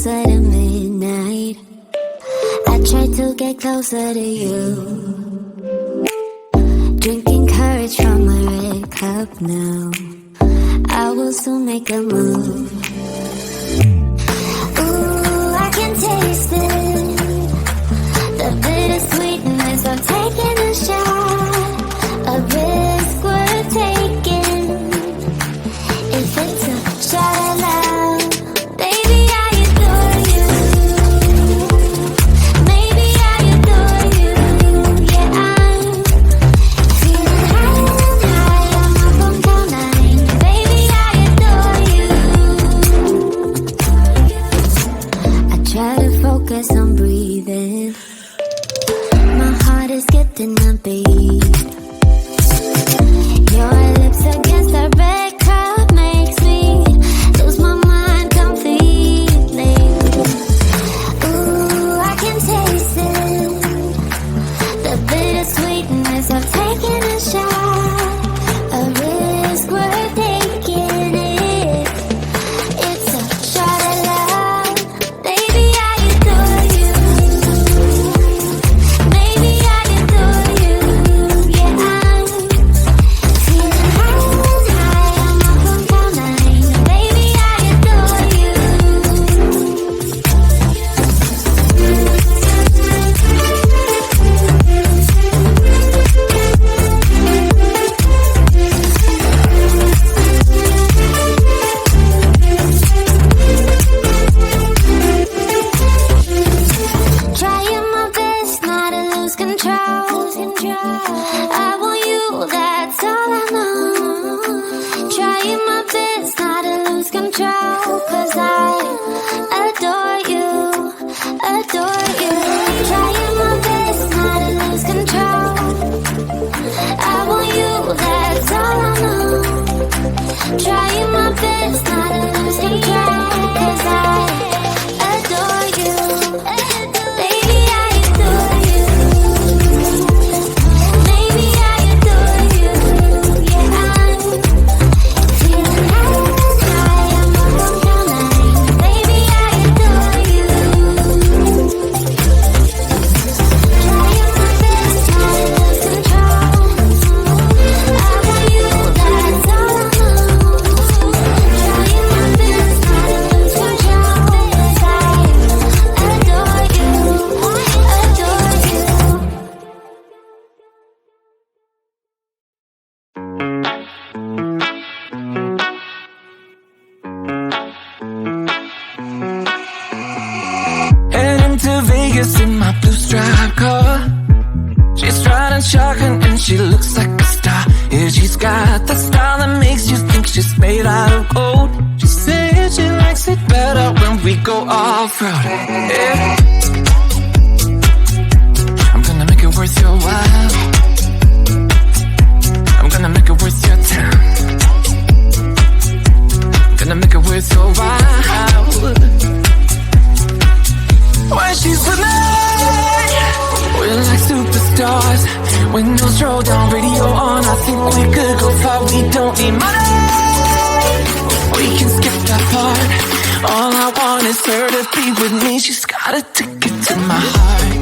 closer to midnight. I try to get closer to you. Drinking courage from a red cup now. I will soon make a move. Ooh, I can taste it. The bittersweetness of taking a shot. A risk worth taking. If it's a shot at love, baby, I adore you. Maybe I adore you. Yeah, I'm feeling high and high. I'm up on cloud nine. Baby, I adore you. I try to focus on breathing. My heart is skipping a beat. Your lips against the red cup makes me lose my mind completely. Ooh, I can taste it. The bittersweetness of taking a shot. A risk worth taking it. It's a shot at love. Baby, I adore you. Maybe I adore you. Yeah, I'm feeling high and high. I'm up on cloud nine. Baby, I adore you. Trying my best not to lose control. I want you, that's all I know. Trying my best not to lose control. 'Cause I adore you, adore you. Trying my best not to lose control. I want you, that's all I know. Trying my best not to lose control. 'Cause I adore you. Baby, I adore you. Maybe I adore you. Yeah, I'm feeling high and high. I'm up on cloud nine. Baby, I adore you. Trying my best not to lose control. I want you, that's all I know. Trying my best not to lose control. 'Cause I adore you, adore you. Heading to Vegas in my blue striped car. She's riding shotgun and she looks like a star. Yeah, she's got that style that makes you think she's made out of gold. She said she likes it better when we go off-road. Yeah. I'm gonna make it worth your while. I'm gonna make it worth your time. Gonna make it worth your while. When she's with me, we're like superstars. Windows roll down, radio on. I think we could go far. We don't need money. We can skip that part. All I want is her to be with me. She's got a ticket to my heart.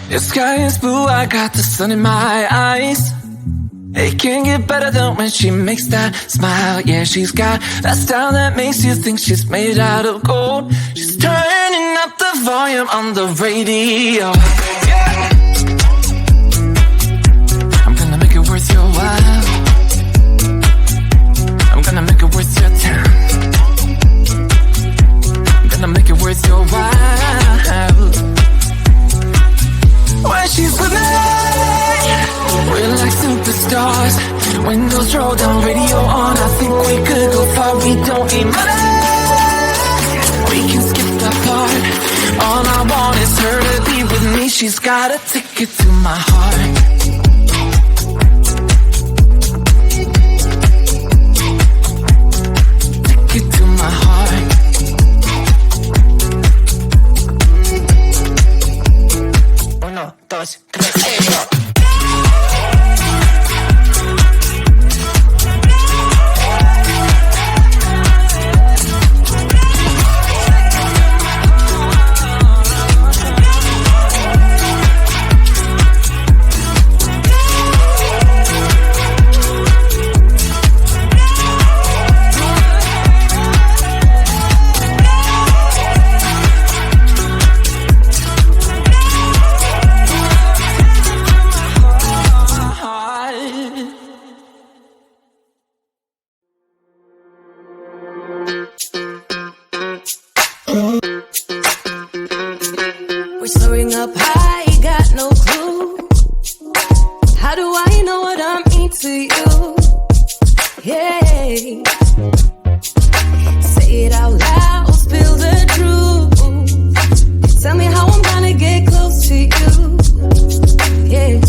The sky is blue, I got the sun in my eyes. It can't get better than when she makes that smile. Yeah, she's got that style that makes you think she's made out of gold. She's turning up the volume on the radio. Yeah. I'm gonna make it worth your while. I'm gonna make it worth your time. I'm gonna make it worth your while. When she's with me, we're like superstars. Windows roll down, radio on. I think we could go far. We don't need money. We can skip that part. all I want is her to be with me. She's got a ticket to my heart. Ticket to my heart. Uno, dos, tres, go. We're soaring up high, got no clue. How do I know what I mean to you? Yeah. Say it out loud, spill the truth. Tell me how I'm gonna get close to you. Yeah.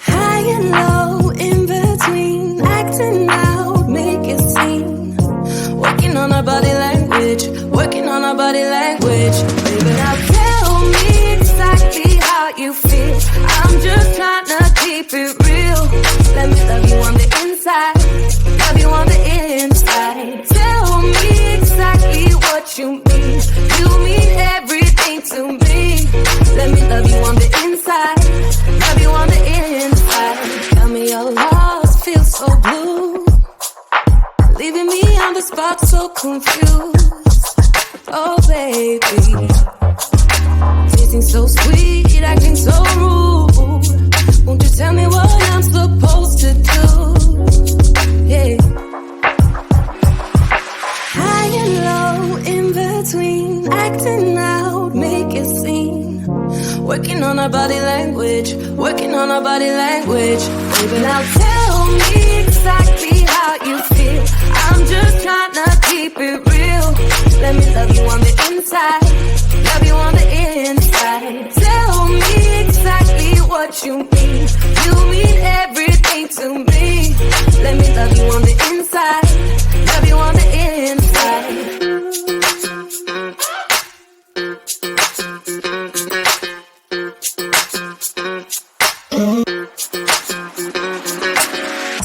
High and low, in between, acting out, make it seem. Working on our body language, working on our body language. Baby, now tell me exactly how you feel. I'm just trying to keep it real. Let me love you on the inside, love you on the inside. Tell me exactly what you mean. You mean everything to me. Let me love you on the inside, love you on the inside. Tell me you're lost, feel so blue. Leaving me on the spot so confused. Oh baby, tasting so sweet, acting so rude. Won't you tell me what I'm supposed to do? Yeah. High and low, in between, acting out, make it seem. Working on our body language, working on our body language. Baby, now tell me exactly how you feel. I'm just trying to keep it real. Let me love you on the inside, love you on the inside. Tell me exactly what you mean. You mean everything to me. Let me love you on the inside, love you on the inside.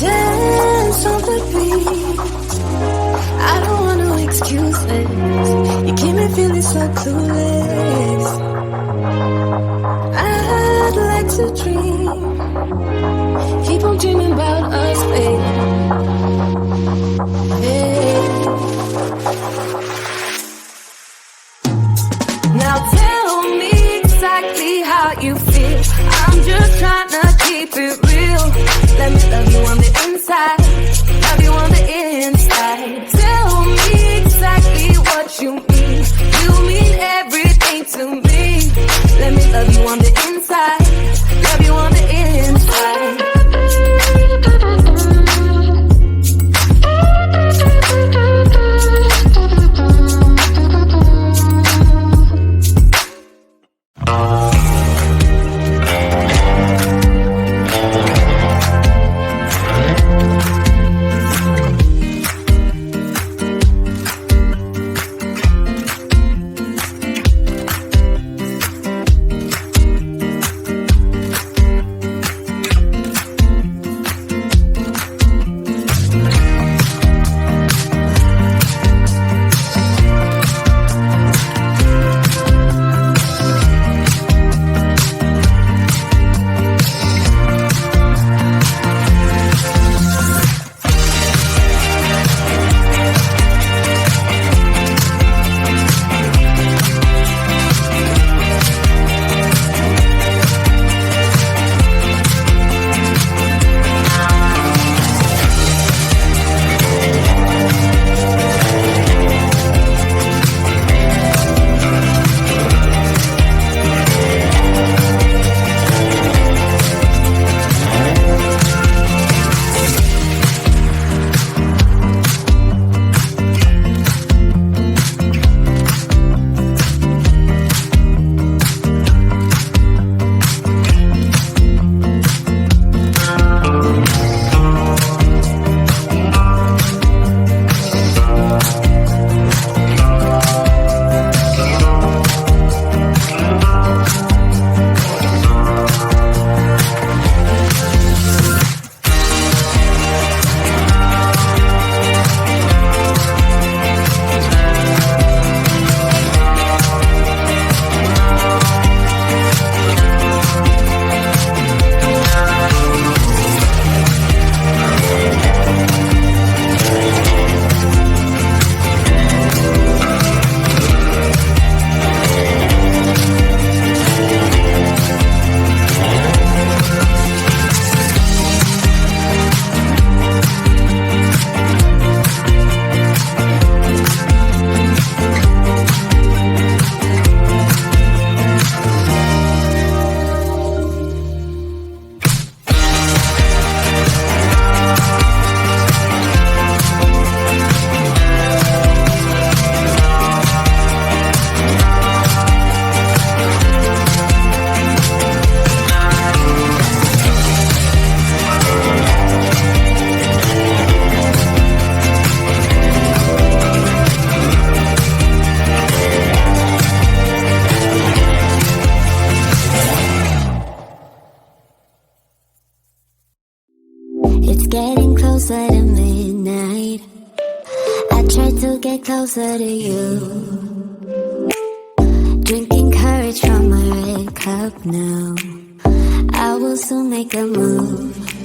Dance on the beat. I don't want no excuses. You keep me feeling so clueless. I'd like to dream. Keep on dreaming about us, baby. Yeah. Now tell me exactly how you feel. I'm just trying to keep it real. Let me love you on the inside, love you on the inside. Tell me exactly what you mean. You mean everything to me. Let me love you on the inside, love you on the inside. to get closer to you. Drinking courage from my red cup now. I will soon make a move.